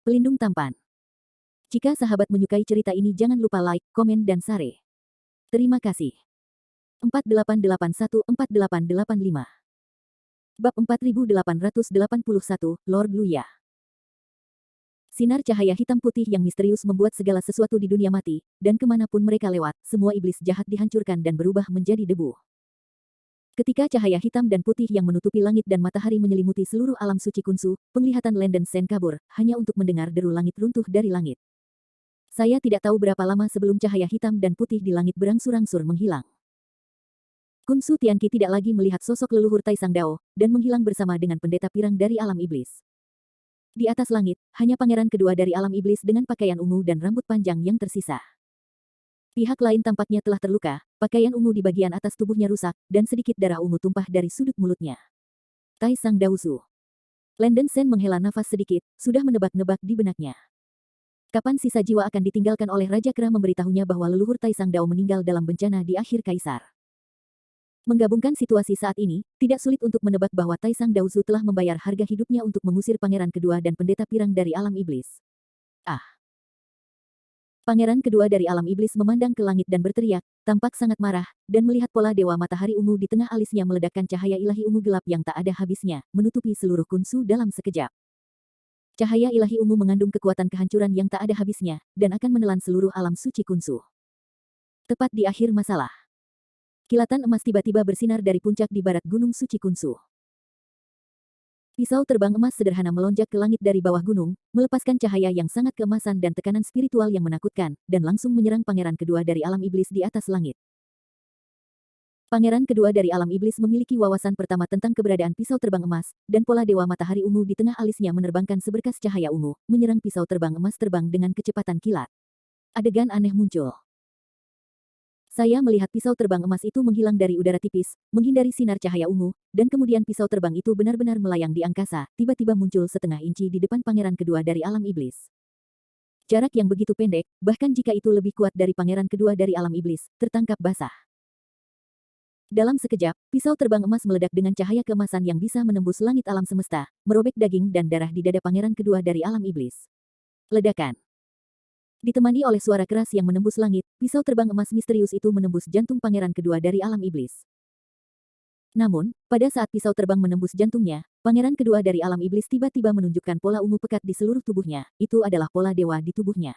Pelindung tampan. Jika sahabat menyukai cerita ini jangan lupa like, komen dan share. Terima kasih. 4881-4885 Bab 4881, Lord Luya. Sinar cahaya hitam putih yang misterius membuat segala sesuatu di dunia mati, dan kemanapun mereka lewat, semua iblis jahat dihancurkan dan berubah menjadi debu. Ketika cahaya hitam dan putih yang menutupi langit dan matahari menyelimuti seluruh alam suci Kunsu, penglihatan Landen Sen kabur, hanya untuk mendengar deru langit runtuh dari langit. Saya tidak tahu berapa lama sebelum cahaya hitam dan putih di langit berangsur-angsur menghilang. Kunsu Tianqi tidak lagi melihat sosok leluhur Taisang Dao, dan menghilang bersama dengan pendeta pirang dari alam iblis. Di atas langit, hanya pangeran kedua dari alam iblis dengan pakaian ungu dan rambut panjang yang tersisa. Pihak lain tampaknya telah terluka, pakaian ungu di bagian atas tubuhnya rusak, dan sedikit darah ungu tumpah dari sudut mulutnya. Taisang Daozu. Landen Sen menghela nafas sedikit, sudah menebak-nebak di benaknya. Kapan sisa jiwa akan ditinggalkan oleh Raja Kera memberitahunya bahwa leluhur Taisang Dao meninggal dalam bencana di akhir kaisar. Menggabungkan situasi saat ini, tidak sulit untuk menebak bahwa Taisang Daozu telah membayar harga hidupnya untuk mengusir pangeran kedua dan pendeta pirang dari alam iblis. Ah! Pangeran kedua dari alam iblis memandang ke langit dan berteriak, tampak sangat marah, dan melihat pola dewa matahari ungu di tengah alisnya meledakkan cahaya ilahi ungu gelap yang tak ada habisnya, menutupi seluruh Kunsu dalam sekejap. Cahaya ilahi ungu mengandung kekuatan kehancuran yang tak ada habisnya, dan akan menelan seluruh alam suci Kunsu. Tepat di akhir masalah. Kilatan emas tiba-tiba bersinar dari puncak di barat gunung suci Kunsu. Pisau terbang emas sederhana melonjak ke langit dari bawah gunung, melepaskan cahaya yang sangat keemasan dan tekanan spiritual yang menakutkan, dan langsung menyerang pangeran kedua dari alam iblis di atas langit. Pangeran kedua dari alam iblis memiliki wawasan pertama tentang keberadaan pisau terbang emas, dan pola dewa matahari ungu di tengah alisnya menerbangkan seberkas cahaya ungu, menyerang pisau terbang emas terbang dengan kecepatan kilat. Adegan aneh muncul. Saya melihat pisau terbang emas itu menghilang dari udara tipis, menghindari sinar cahaya ungu, dan kemudian pisau terbang itu benar-benar melayang di angkasa, tiba-tiba muncul setengah inci di depan pangeran kedua dari alam iblis. Jarak yang begitu pendek, bahkan jika itu lebih kuat dari pangeran kedua dari alam iblis, tertangkap basah. Dalam sekejap, pisau terbang emas meledak dengan cahaya keemasan yang bisa menembus langit alam semesta, merobek daging dan darah di dada pangeran kedua dari alam iblis. Ledakan. Ditemani oleh suara keras yang menembus langit, pisau terbang emas misterius itu menembus jantung pangeran kedua dari alam iblis. Namun, pada saat pisau terbang menembus jantungnya, pangeran kedua dari alam iblis tiba-tiba menunjukkan pola ungu pekat di seluruh tubuhnya, itu adalah pola dewa di tubuhnya.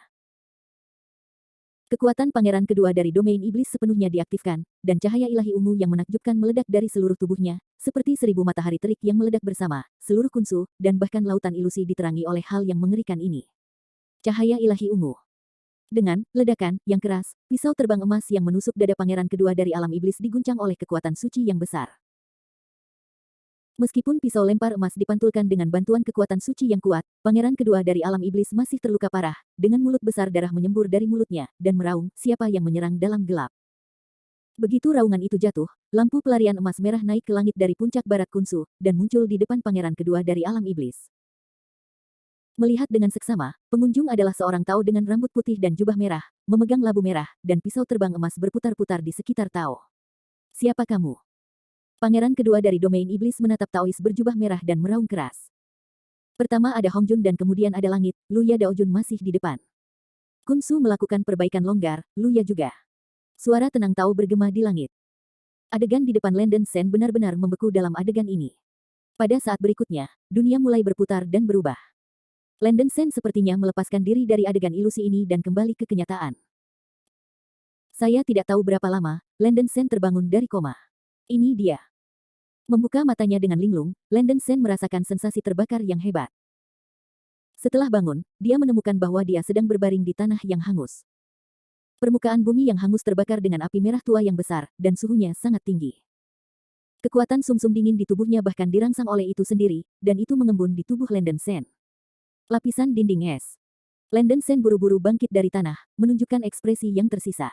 Kekuatan pangeran kedua dari domain iblis sepenuhnya diaktifkan, dan cahaya ilahi ungu yang menakjubkan meledak dari seluruh tubuhnya, seperti 1000 matahari terik yang meledak bersama, seluruh Kunsu, dan bahkan lautan ilusi diterangi oleh hal yang mengerikan ini. Cahaya ilahi ungu. Dengan ledakan yang keras, pisau terbang emas yang menusuk dada pangeran kedua dari alam iblis diguncang oleh kekuatan suci yang besar. Meskipun pisau lempar emas dipantulkan dengan bantuan kekuatan suci yang kuat, pangeran kedua dari alam iblis masih terluka parah, dengan mulut besar darah menyembur dari mulutnya, dan meraung, siapa yang menyerang dalam gelap. Begitu raungan itu jatuh, lampu pelarian emas merah naik ke langit dari puncak barat Kunsu, dan muncul di depan pangeran kedua dari alam iblis. Melihat dengan seksama, pengunjung adalah seorang Tao dengan rambut putih dan jubah merah, memegang labu merah, dan pisau terbang emas berputar-putar di sekitar Tao. Siapa kamu? Pangeran kedua dari domain iblis menatap Taois berjubah merah dan meraung keras. Pertama ada Hongjun dan kemudian ada langit, Luya Daojun masih di depan. Kunsu melakukan perbaikan longgar, Luya juga. Suara tenang Tao bergema di langit. Adegan di depan Landen Sen benar-benar membeku dalam adegan ini. Pada saat berikutnya, dunia mulai berputar dan berubah. Landen Sen sepertinya melepaskan diri dari adegan ilusi ini dan kembali ke kenyataan. Saya tidak tahu berapa lama, Landen Sen terbangun dari koma. Ini dia. Membuka matanya dengan linglung, Landen Sen merasakan sensasi terbakar yang hebat. Setelah bangun, dia menemukan bahwa dia sedang berbaring di tanah yang hangus. Permukaan bumi yang hangus terbakar dengan api merah tua yang besar, dan suhunya sangat tinggi. Kekuatan sumsum dingin di tubuhnya bahkan dirangsang oleh itu sendiri, dan itu mengembun di tubuh Landen Sen. Lapisan dinding es. Landen Sen buru-buru bangkit dari tanah, menunjukkan ekspresi yang tersisa.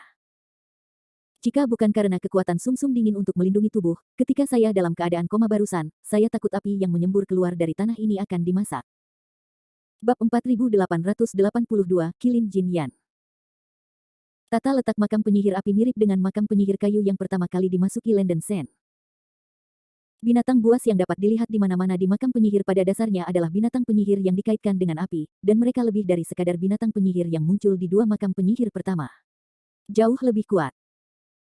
Jika bukan karena kekuatan sumsum dingin untuk melindungi tubuh, ketika saya dalam keadaan koma barusan, saya takut api yang menyembur keluar dari tanah ini akan dimasak. Bab 4882, Kilin Jin Yan. Tata letak makam penyihir api mirip dengan makam penyihir kayu yang pertama kali dimasuki Landen Sen. Binatang buas yang dapat dilihat di mana-mana di makam penyihir pada dasarnya adalah binatang penyihir yang dikaitkan dengan api, dan mereka lebih dari sekadar binatang penyihir yang muncul di dua makam penyihir pertama. Jauh lebih kuat.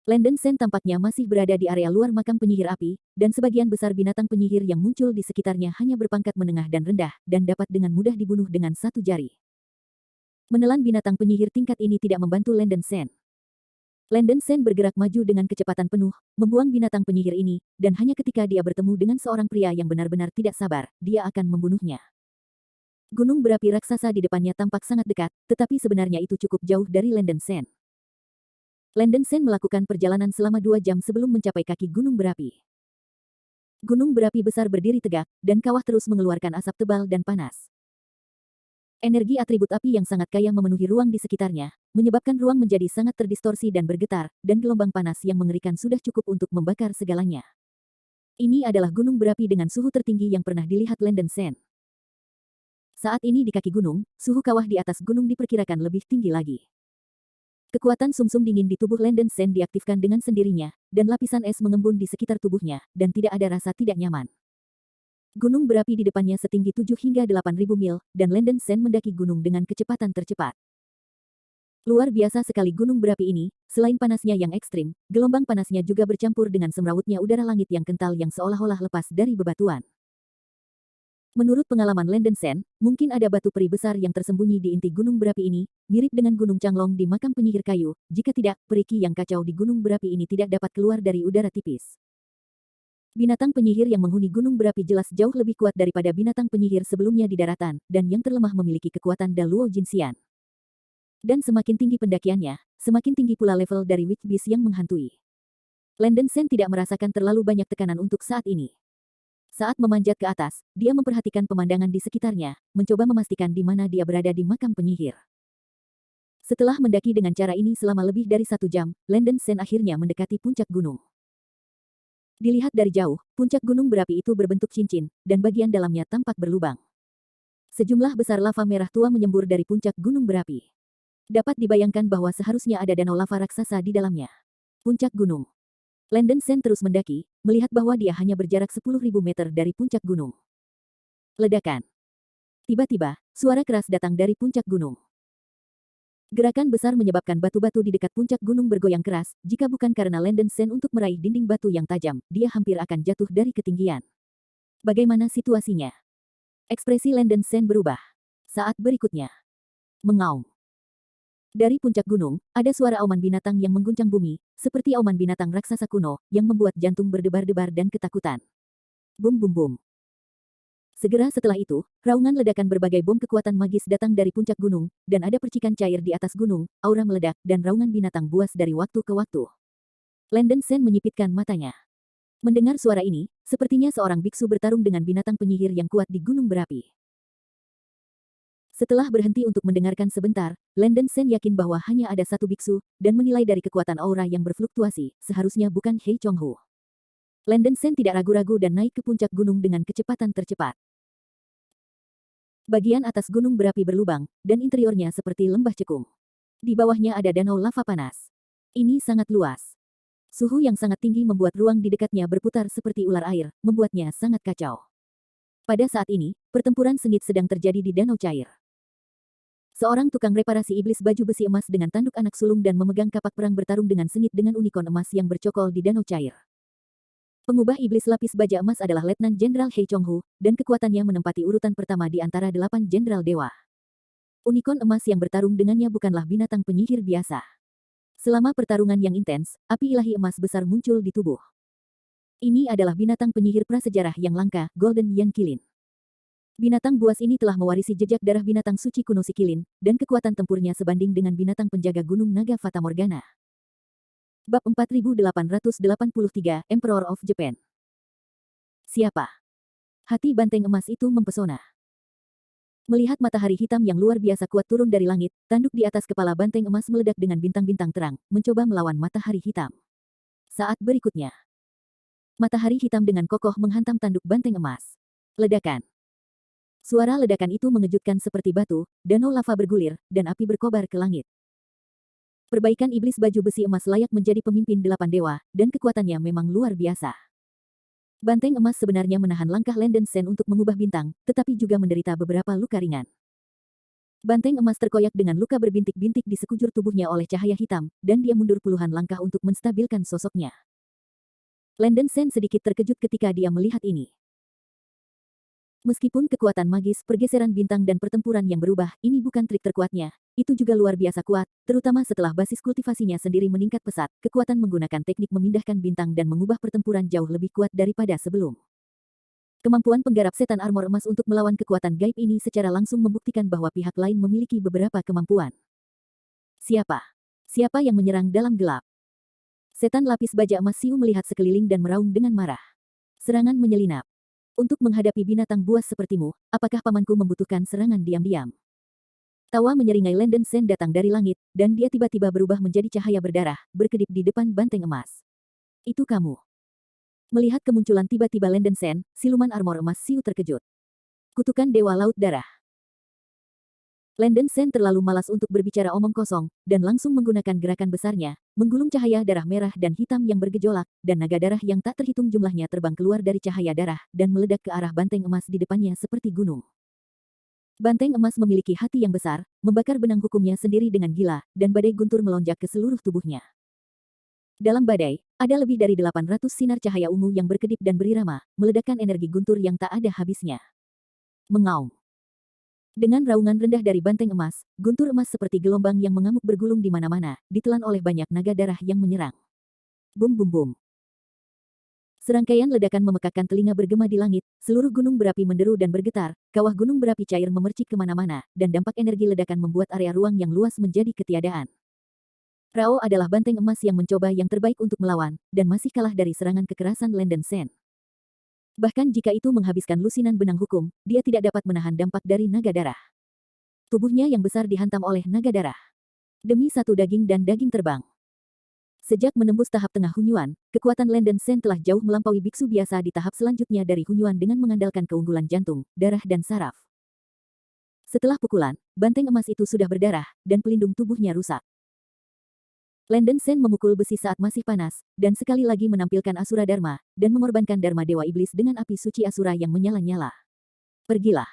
Landen Sen tampaknya masih berada di area luar makam penyihir api, dan sebagian besar binatang penyihir yang muncul di sekitarnya hanya berpangkat menengah dan rendah, dan dapat dengan mudah dibunuh dengan satu jari. Menelan binatang penyihir tingkat ini tidak membantu Landen Sen. Landen Sen bergerak maju dengan kecepatan penuh, membuang binatang penyihir ini, dan hanya ketika dia bertemu dengan seorang pria yang benar-benar tidak sabar, dia akan membunuhnya. Gunung berapi raksasa di depannya tampak sangat dekat, tetapi sebenarnya itu cukup jauh dari Landen Sen. Landen Sen melakukan perjalanan selama 2 jam sebelum mencapai kaki gunung berapi. Gunung berapi besar berdiri tegak, dan kawah terus mengeluarkan asap tebal dan panas. Energi atribut api yang sangat kaya memenuhi ruang di sekitarnya, menyebabkan ruang menjadi sangat terdistorsi dan bergetar, dan gelombang panas yang mengerikan sudah cukup untuk membakar segalanya. Ini adalah gunung berapi dengan suhu tertinggi yang pernah dilihat Landen Sen. Saat ini di kaki gunung, suhu kawah di atas gunung diperkirakan lebih tinggi lagi. Kekuatan sumsum dingin di tubuh Landen Sen diaktifkan dengan sendirinya, dan lapisan es mengembun di sekitar tubuhnya, dan tidak ada rasa tidak nyaman. Gunung berapi di depannya setinggi 7 hingga 8.000 mil, dan Landen Sen mendaki gunung dengan kecepatan tercepat. Luar biasa sekali gunung berapi ini, selain panasnya yang ekstrim, gelombang panasnya juga bercampur dengan semrawutnya udara langit yang kental yang seolah-olah lepas dari bebatuan. Menurut pengalaman Landen Sen, mungkin ada batu peri besar yang tersembunyi di inti gunung berapi ini, mirip dengan gunung Changlong di makam penyihir kayu, jika tidak, periki yang kacau di gunung berapi ini tidak dapat keluar dari udara tipis. Binatang penyihir yang menghuni gunung berapi jelas jauh lebih kuat daripada binatang penyihir sebelumnya di daratan, dan yang terlemah memiliki kekuatan Daluo Jinxian. Dan semakin tinggi pendakiannya, semakin tinggi pula level dari Witch Beast yang menghantui. Landen Sen tidak merasakan terlalu banyak tekanan untuk saat ini. Saat memanjat ke atas, dia memperhatikan pemandangan di sekitarnya, mencoba memastikan di mana dia berada di makam penyihir. Setelah mendaki dengan cara ini selama lebih dari 1 jam, Landen Sen akhirnya mendekati puncak gunung. Dilihat dari jauh, puncak gunung berapi itu berbentuk cincin, dan bagian dalamnya tampak berlubang. Sejumlah besar lava merah tua menyembur dari puncak gunung berapi. Dapat dibayangkan bahwa seharusnya ada danau lava raksasa di dalamnya. Puncak gunung. Landen Sen terus mendaki, melihat bahwa dia hanya berjarak 10.000 meter dari puncak gunung. Ledakan. Tiba-tiba, suara keras datang dari puncak gunung. Gerakan besar menyebabkan batu-batu di dekat puncak gunung bergoyang keras, jika bukan karena Landen Sen untuk meraih dinding batu yang tajam, dia hampir akan jatuh dari ketinggian. Bagaimana situasinya? Ekspresi Landen Sen berubah. Saat berikutnya. Mengaum. Dari puncak gunung, ada suara auman binatang yang mengguncang bumi, seperti auman binatang raksasa kuno, yang membuat jantung berdebar-debar dan ketakutan. Bum bum bum. Segera setelah itu, raungan ledakan berbagai bom kekuatan magis datang dari puncak gunung, dan ada percikan cair di atas gunung, aura meledak, dan raungan binatang buas dari waktu ke waktu. Landen Sen menyipitkan matanya. Mendengar suara ini, sepertinya seorang biksu bertarung dengan binatang penyihir yang kuat di gunung berapi. Setelah berhenti untuk mendengarkan sebentar, Landen Sen yakin bahwa hanya ada satu biksu, dan menilai dari kekuatan aura yang berfluktuasi, seharusnya bukan Hei Chonghu. Landen Sen tidak ragu-ragu dan naik ke puncak gunung dengan kecepatan tercepat. Bagian atas gunung berapi berlubang, dan interiornya seperti lembah cekung. Di bawahnya ada danau lava panas. Ini sangat luas. Suhu yang sangat tinggi membuat ruang di dekatnya berputar seperti ular air, membuatnya sangat kacau. Pada saat ini, pertempuran sengit sedang terjadi di danau cair. Seorang tukang reparasi iblis baju besi emas dengan tanduk anak sulung dan memegang kapak perang bertarung dengan sengit dengan unikon emas yang bercokol di danau cair. Pengubah iblis lapis baja emas adalah Letnan Jenderal Hei Chonghu, dan kekuatannya menempati urutan pertama di antara 8 jenderal dewa. Unikon emas yang bertarung dengannya bukanlah binatang penyihir biasa. Selama pertarungan yang intens, api ilahi emas besar muncul di tubuh. Ini adalah binatang penyihir prasejarah yang langka, Golden Yan Qilin. Binatang buas ini telah mewarisi jejak darah binatang suci kuno si Qilin, dan kekuatan tempurnya sebanding dengan binatang penjaga gunung naga Fata Morgana. Bab 4883, Emperor of Japan. Siapa? Hati banteng emas itu mempesona. Melihat matahari hitam yang luar biasa kuat turun dari langit, tanduk di atas kepala banteng emas meledak dengan bintang-bintang terang, mencoba melawan matahari hitam. Saat berikutnya, matahari hitam dengan kokoh menghantam tanduk banteng emas. Ledakan. Suara ledakan itu mengejutkan seperti batu, danau lava bergulir, dan api berkobar ke langit. Perbaikan iblis baju besi emas layak menjadi pemimpin 8 dewa, dan kekuatannya memang luar biasa. Banteng emas sebenarnya menahan langkah Landen Sen untuk mengubah bintang, tetapi juga menderita beberapa luka ringan. Banteng emas terkoyak dengan luka berbintik-bintik di sekujur tubuhnya oleh cahaya hitam, dan dia mundur puluhan langkah untuk menstabilkan sosoknya. Landen Sen sedikit terkejut ketika dia melihat ini. Meskipun kekuatan magis, pergeseran bintang dan pertempuran yang berubah, ini bukan trik terkuatnya. Itu juga luar biasa kuat, terutama setelah basis kultivasinya sendiri meningkat pesat. Kekuatan menggunakan teknik memindahkan bintang dan mengubah pertempuran jauh lebih kuat daripada sebelum. Kemampuan penggarap setan armor emas untuk melawan kekuatan gaib ini secara langsung membuktikan bahwa pihak lain memiliki beberapa kemampuan. Siapa? Siapa yang menyerang dalam gelap? Setan lapis baja emas Siu melihat sekeliling dan meraung dengan marah. Serangan menyelinap. Untuk menghadapi binatang buas sepertimu, apakah pamanku membutuhkan serangan diam-diam? Tawa menyeringai Landen Sen datang dari langit, dan dia tiba-tiba berubah menjadi cahaya berdarah, berkedip di depan banteng emas. Itu kamu. Melihat kemunculan tiba-tiba Landen Sen, siluman armor emas Siu terkejut. Kutukan Dewa Laut Darah. Landen Sen terlalu malas untuk berbicara omong kosong, dan langsung menggunakan gerakan besarnya, menggulung cahaya darah merah dan hitam yang bergejolak, dan naga darah yang tak terhitung jumlahnya terbang keluar dari cahaya darah, dan meledak ke arah banteng emas di depannya seperti gunung. Banteng emas memiliki hati yang besar, membakar benang hukumnya sendiri dengan gila, dan badai guntur melonjak ke seluruh tubuhnya. Dalam badai, ada lebih dari 800 sinar cahaya ungu yang berkedip dan berirama, meledakkan energi guntur yang tak ada habisnya. Mengaum. Dengan raungan rendah dari banteng emas, guntur emas seperti gelombang yang mengamuk bergulung di mana-mana, ditelan oleh banyak naga darah yang menyerang. Bum bum bum. Serangkaian ledakan memekakkan telinga bergema di langit, seluruh gunung berapi menderu dan bergetar, kawah gunung berapi cair memercik kemana-mana, dan dampak energi ledakan membuat area ruang yang luas menjadi ketiadaan. Rao adalah banteng emas yang mencoba yang terbaik untuk melawan, dan masih kalah dari serangan kekerasan Landen Sen. Bahkan jika itu menghabiskan lusinan benang hukum, dia tidak dapat menahan dampak dari naga darah. Tubuhnya yang besar dihantam oleh naga darah. Demi satu daging dan daging terbang. Sejak menembus tahap tengah hunyuan, kekuatan Landen Sen telah jauh melampaui biksu biasa di tahap selanjutnya dari hunyuan dengan mengandalkan keunggulan jantung, darah dan saraf. Setelah pukulan, banteng emas itu sudah berdarah, dan pelindung tubuhnya rusak. Landen Sen memukul besi saat masih panas, dan sekali lagi menampilkan Asura Dharma, dan mengorbankan Dharma Dewa Iblis dengan api suci Asura yang menyala-nyala. Pergilah.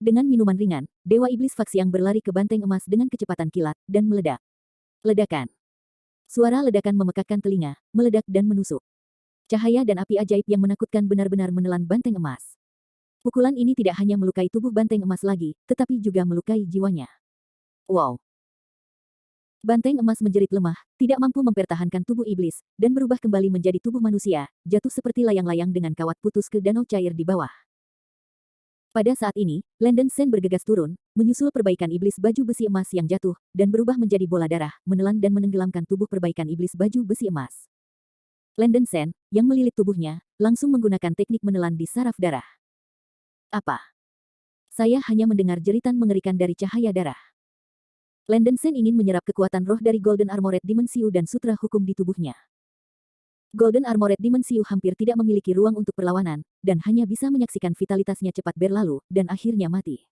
Dengan minuman ringan, Dewa Iblis Faksiang berlari ke banteng emas dengan kecepatan kilat, dan meledak. Ledakan. Suara ledakan memekakkan telinga, meledak dan menusuk. Cahaya dan api ajaib yang menakutkan benar-benar menelan banteng emas. Pukulan ini tidak hanya melukai tubuh banteng emas lagi, tetapi juga melukai jiwanya. Wow! Banteng emas menjerit lemah, tidak mampu mempertahankan tubuh iblis, dan berubah kembali menjadi tubuh manusia, jatuh seperti layang-layang dengan kawat putus ke danau cair di bawah. Pada saat ini, Landen Sen bergegas turun, menyusul perbaikan iblis baju besi emas yang jatuh, dan berubah menjadi bola darah, menelan dan menenggelamkan tubuh perbaikan iblis baju besi emas. Landen Sen, yang melilit tubuhnya, langsung menggunakan teknik menelan di saraf darah. Apa? Saya hanya mendengar jeritan mengerikan dari cahaya darah. Landen Sen ingin menyerap kekuatan roh dari Golden Armored Demon Siu dan sutra hukum di tubuhnya. Golden Armored Demon Siu hampir tidak memiliki ruang untuk perlawanan, dan hanya bisa menyaksikan vitalitasnya cepat berlalu, dan akhirnya mati.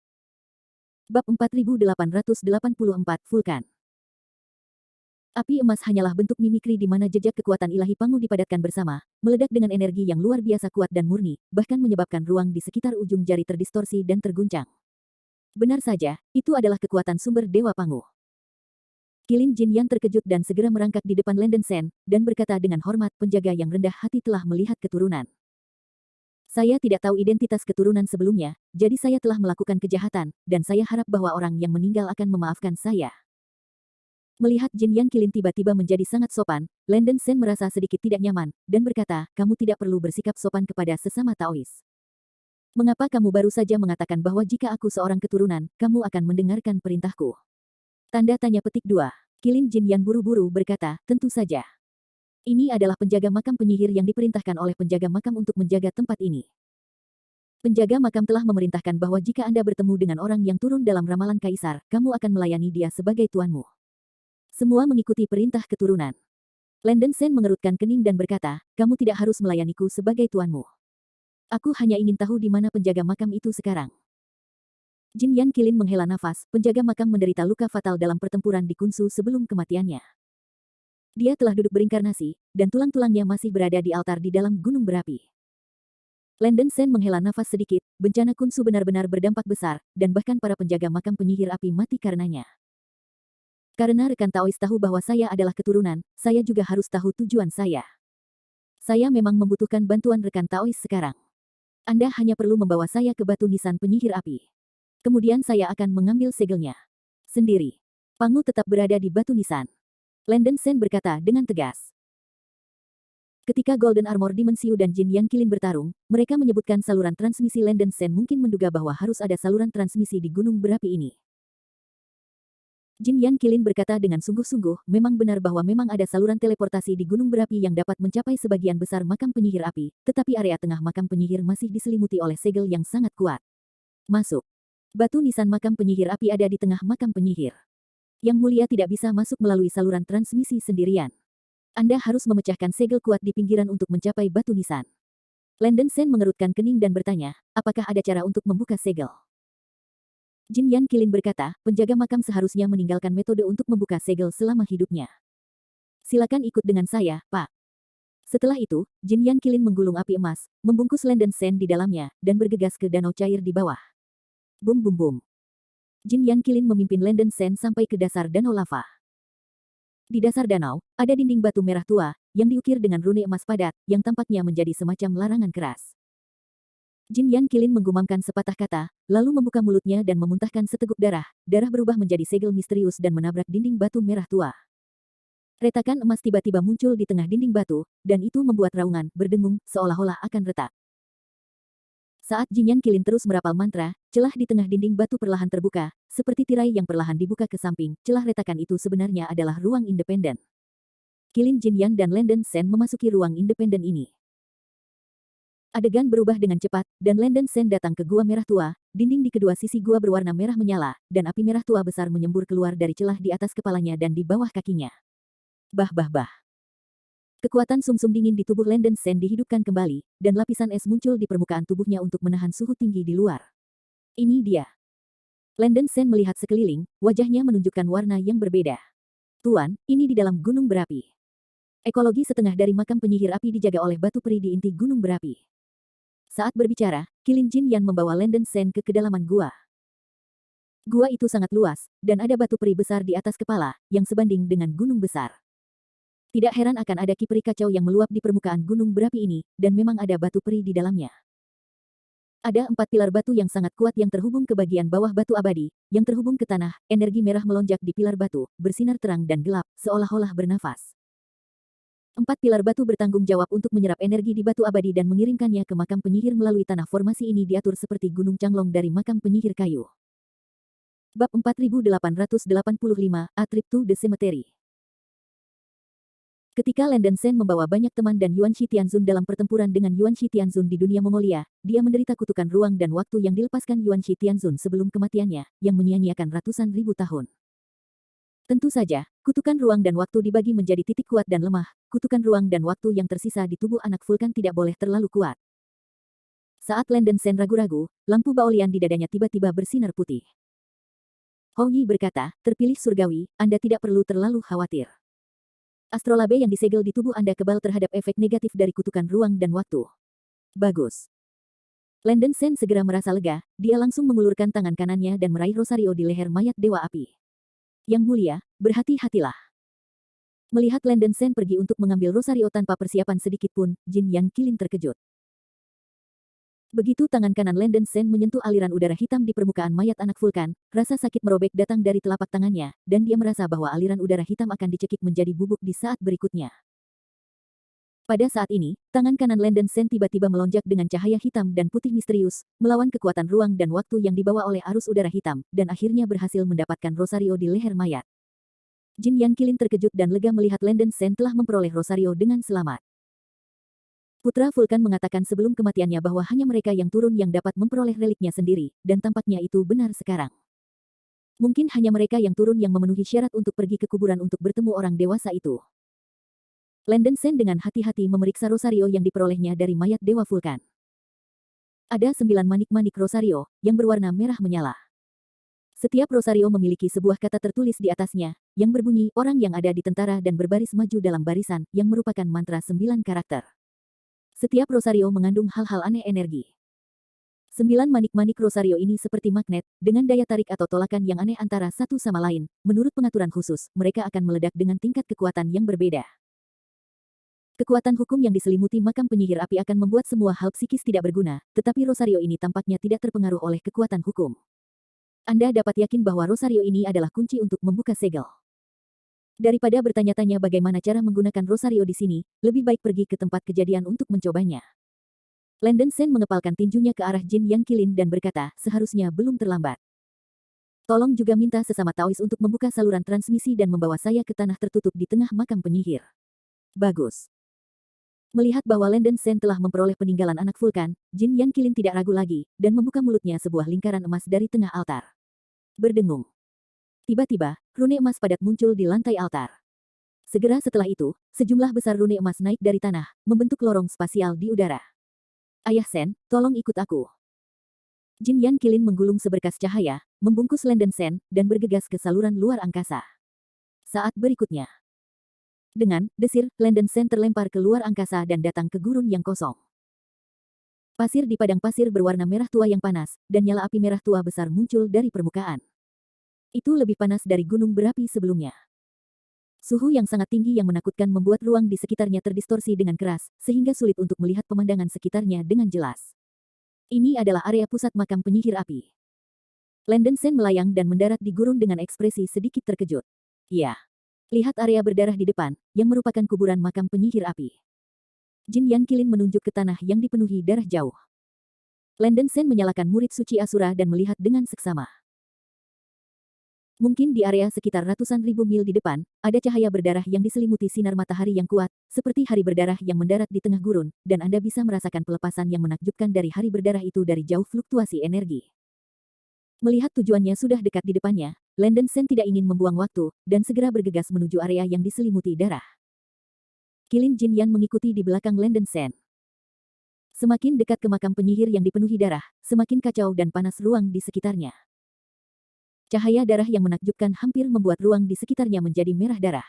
Bab 4884 Vulkan. Api emas hanyalah bentuk mimikri di mana jejak kekuatan ilahi Pangu dipadatkan bersama, meledak dengan energi yang luar biasa kuat dan murni, bahkan menyebabkan ruang di sekitar ujung jari terdistorsi dan terguncang. Benar saja, itu adalah kekuatan sumber Dewa Pangu. Qilin Jin yang terkejut dan segera merangkak di depan Landen Sen, dan berkata dengan hormat, penjaga yang rendah hati telah melihat keturunan. Saya tidak tahu identitas keturunan sebelumnya, jadi saya telah melakukan kejahatan, dan saya harap bahwa orang yang meninggal akan memaafkan saya. Melihat Jin Yang Qilin tiba-tiba menjadi sangat sopan, Landen Sen merasa sedikit tidak nyaman, dan berkata, kamu tidak perlu bersikap sopan kepada sesama Taois. Mengapa kamu baru saja mengatakan bahwa jika aku seorang keturunan, kamu akan mendengarkan perintahku? Tanda tanya petik 2. Qilin Jin Yan buru-buru berkata, tentu saja. Ini adalah penjaga makam penyihir yang diperintahkan oleh penjaga makam untuk menjaga tempat ini. Penjaga makam telah memerintahkan bahwa jika Anda bertemu dengan orang yang turun dalam ramalan kaisar, kamu akan melayani dia sebagai tuanmu. Semua mengikuti perintah keturunan. Landen Sen mengerutkan kening dan berkata, kamu tidak harus melayaniku sebagai tuanmu. Aku hanya ingin tahu di mana penjaga makam itu sekarang. Jin Yan Qilin menghela nafas, penjaga makam menderita luka fatal dalam pertempuran di Kunsu sebelum kematiannya. Dia telah duduk berinkarnasi, dan tulang-tulangnya masih berada di altar di dalam gunung berapi. Landen Sen menghela nafas sedikit, bencana Kunsu benar-benar berdampak besar, dan bahkan para penjaga makam penyihir api mati karenanya. Karena rekan Taois tahu bahwa saya adalah keturunan, saya juga harus tahu tujuan saya. Saya memang membutuhkan bantuan rekan Taois sekarang. Anda hanya perlu membawa saya ke batu nisan penyihir api. Kemudian saya akan mengambil segelnya. Sendiri. Pangu tetap berada di batu nisan. Landen Sen berkata dengan tegas. Ketika Golden Armor Dimensiu dan Jin Yang Kilin bertarung, mereka menyebutkan saluran transmisi. Landen Sen mungkin menduga bahwa harus ada saluran transmisi di gunung berapi ini. Jin Yang Kilin berkata dengan sungguh-sungguh, memang benar bahwa memang ada saluran teleportasi di gunung berapi yang dapat mencapai sebagian besar makam penyihir api, tetapi area tengah makam penyihir masih diselimuti oleh segel yang sangat kuat. Masuk. Batu nisan makam penyihir api ada di tengah makam penyihir. Yang mulia tidak bisa masuk melalui saluran transmisi sendirian. Anda harus memecahkan segel kuat di pinggiran untuk mencapai batu nisan. Landen Sen mengerutkan kening dan bertanya, apakah ada cara untuk membuka segel? Jin Yang Kilin berkata, penjaga makam seharusnya meninggalkan metode untuk membuka segel selama hidupnya. Silakan ikut dengan saya, Pak. Setelah itu, Jin Yang Kilin menggulung api emas, membungkus Landen Sen di dalamnya, dan bergegas ke danau cair di bawah. Bum bum bum. Jin Yang Kilin memimpin Landen Sen sampai ke dasar danau lava. Di dasar danau, ada dinding batu merah tua, yang diukir dengan rune emas padat, yang tampaknya menjadi semacam larangan keras. Jin Yang Kilin menggumamkan sepatah kata, lalu membuka mulutnya dan memuntahkan seteguk darah. Darah berubah menjadi segel misterius dan menabrak dinding batu merah tua. Retakan emas tiba-tiba muncul di tengah dinding batu, dan itu membuat raungan, berdengung, seolah-olah akan retak. Saat Jin Yang Kilin terus merapal mantra, celah di tengah dinding batu perlahan terbuka, seperti tirai yang perlahan dibuka ke samping. Celah retakan itu sebenarnya adalah ruang independen. Kilin Jin Yang dan Landen Sen memasuki ruang independen ini. Adegan berubah dengan cepat, dan Landen Sen datang ke gua merah tua. Dinding di kedua sisi gua berwarna merah menyala, dan api merah tua besar menyembur keluar dari celah di atas kepalanya dan di bawah kakinya. Bah bah bah. Kekuatan sumsum dingin di tubuh Landen Sen dihidupkan kembali, dan lapisan es muncul di permukaan tubuhnya untuk menahan suhu tinggi di luar. Ini dia. Landen Sen melihat sekeliling, wajahnya menunjukkan warna yang berbeda. Tuan, ini di dalam gunung berapi. Ekologi setengah dari makam penyihir api dijaga oleh batu peri di inti gunung berapi. Saat berbicara, Kilin Jin Yan membawa Landen Sen ke kedalaman gua. Gua itu sangat luas, dan ada batu peri besar di atas kepala, yang sebanding dengan gunung besar. Tidak heran akan ada ki peri kacau yang meluap di permukaan gunung berapi ini, dan memang ada batu peri di dalamnya. Ada 4 pilar batu yang sangat kuat yang terhubung ke bagian bawah batu abadi, yang terhubung ke tanah. Energi merah melonjak di pilar batu, bersinar terang dan gelap, seolah-olah bernafas. 4 pilar batu bertanggung jawab untuk menyerap energi di batu abadi dan mengirimkannya ke makam penyihir melalui tanah. Formasi ini diatur seperti gunung Changlong dari makam penyihir kayu. Bab 4885, A Trip to the Cemetery. Ketika Landen Sen membawa banyak teman dan Yuan Shi Tianzun dalam pertempuran dengan Yuan Shi Tianzun di dunia Mongolia, dia menderita kutukan ruang dan waktu yang dilepaskan Yuan Shi Tianzun sebelum kematiannya, yang menyia-nyiakan ratusan ribu tahun. Tentu saja, kutukan ruang dan waktu dibagi menjadi titik kuat dan lemah. Kutukan ruang dan waktu yang tersisa di tubuh anak vulkan tidak boleh terlalu kuat. Saat Landen Sen ragu-ragu, lampu baolian di dadanya tiba-tiba bersinar putih. Hou Yi berkata, terpilih surgawi, Anda tidak perlu terlalu khawatir. Astrolabe yang disegel di tubuh Anda kebal terhadap efek negatif dari kutukan ruang dan waktu. Bagus. Landen Sen segera merasa lega, dia langsung mengulurkan tangan kanannya dan meraih rosario di leher mayat Dewa Api. Yang mulia, berhati-hatilah. Melihat Landen Sen pergi untuk mengambil rosario tanpa persiapan sedikit pun, Jin Yang Kilin terkejut. Begitu tangan kanan Landen Sen menyentuh aliran udara hitam di permukaan mayat anak vulkan, rasa sakit merobek datang dari telapak tangannya, dan dia merasa bahwa aliran udara hitam akan dicekik menjadi bubuk di saat berikutnya. Pada saat ini, tangan kanan Landen Sen tiba-tiba melonjak dengan cahaya hitam dan putih misterius, melawan kekuatan ruang dan waktu yang dibawa oleh arus udara hitam, dan akhirnya berhasil mendapatkan rosario di leher mayat. Jin Yang Kilin terkejut dan lega melihat Landen Sen telah memperoleh rosario dengan selamat. Putra Vulkan mengatakan sebelum kematiannya bahwa hanya mereka yang turun yang dapat memperoleh reliknya sendiri, dan tampaknya itu benar sekarang. Mungkin hanya mereka yang turun yang memenuhi syarat untuk pergi ke kuburan untuk bertemu orang dewasa itu. Landen Sen dengan hati-hati memeriksa rosario yang diperolehnya dari mayat Dewa Vulkan. Ada 9 manik-manik rosario, yang berwarna merah menyala. Setiap rosario memiliki sebuah kata tertulis di atasnya, yang berbunyi orang yang ada di tentara dan berbaris maju dalam barisan, yang merupakan mantra 9 karakter. Setiap rosario mengandung hal-hal aneh energi. 9 manik-manik rosario ini seperti magnet, dengan daya tarik atau tolakan yang aneh antara satu sama lain. Menurut pengaturan khusus, mereka akan meledak dengan tingkat kekuatan yang berbeda. Kekuatan hukum yang diselimuti makam penyihir api akan membuat semua hal psikis tidak berguna, tetapi rosario ini tampaknya tidak terpengaruh oleh kekuatan hukum. Anda dapat yakin bahwa rosario ini adalah kunci untuk membuka segel. Daripada bertanya-tanya bagaimana cara menggunakan rosario di sini, lebih baik pergi ke tempat kejadian untuk mencobanya. Landon Sen mengepalkan tinjunya ke arah Jin Yang Qilin dan berkata, seharusnya belum terlambat. Tolong juga minta sesama Taois untuk membuka saluran transmisi dan membawa saya ke tanah tertutup di tengah makam penyihir. Bagus. Melihat bahwa Landon Sen telah memperoleh peninggalan anak vulkan, Jin Yang Qilin tidak ragu lagi, dan membuka mulutnya sebuah lingkaran emas dari tengah altar. Berdengung. Tiba-tiba, rune emas padat muncul di lantai altar. Segera setelah itu, sejumlah besar rune emas naik dari tanah, membentuk lorong spasial di udara. Ayah Sen, tolong ikut aku. Jin Yang Qilin menggulung seberkas cahaya, membungkus Landon Sen, dan bergegas ke saluran luar angkasa. Saat berikutnya. Dengan desir, Landon Sen terlempar ke luar angkasa dan datang ke gurun yang kosong. Pasir di padang pasir berwarna merah tua yang panas, dan nyala api merah tua besar muncul dari permukaan. Itu lebih panas dari gunung berapi sebelumnya. Suhu yang sangat tinggi yang menakutkan membuat ruang di sekitarnya terdistorsi dengan keras, sehingga sulit untuk melihat pemandangan sekitarnya dengan jelas. Ini adalah area pusat makam penyihir api. Landon Sen melayang dan mendarat di gurun dengan ekspresi sedikit terkejut. Ya. Lihat area berdarah di depan, yang merupakan kuburan makam penyihir api. Jin Yang Qilin menunjuk ke tanah yang dipenuhi darah jauh. Landon Sen menyalakan murid suci Asura dan melihat dengan seksama. Mungkin di area sekitar ratusan ribu mil di depan, ada cahaya berdarah yang diselimuti sinar matahari yang kuat, seperti hari berdarah yang mendarat di tengah gurun, dan Anda bisa merasakan pelepasan yang menakjubkan dari hari berdarah itu dari jauh fluktuasi energi. Melihat tujuannya sudah dekat di depannya, Landon Sen tidak ingin membuang waktu, dan segera bergegas menuju area yang diselimuti darah. Qilin Jin Yan mengikuti di belakang Landon Sen. Semakin dekat ke makam penyihir yang dipenuhi darah, semakin kacau dan panas ruang di sekitarnya. Cahaya darah yang menakjubkan hampir membuat ruang di sekitarnya menjadi merah darah.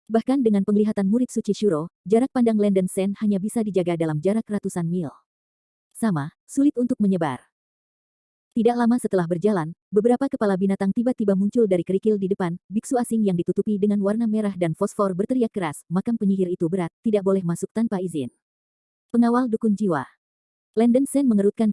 Bahkan dengan penglihatan murid suci Shuro, jarak pandang Landon Sen hanya bisa dijaga dalam jarak ratusan mil. Sama, sulit untuk menyebar. Tidak lama setelah berjalan, beberapa kepala binatang tiba-tiba muncul dari kerikil di depan, biksu asing yang ditutupi dengan warna merah dan fosfor berteriak keras, makam penyihir itu berat, tidak boleh masuk tanpa izin. Pengawal dukun jiwa. Landon Sen mengerutkan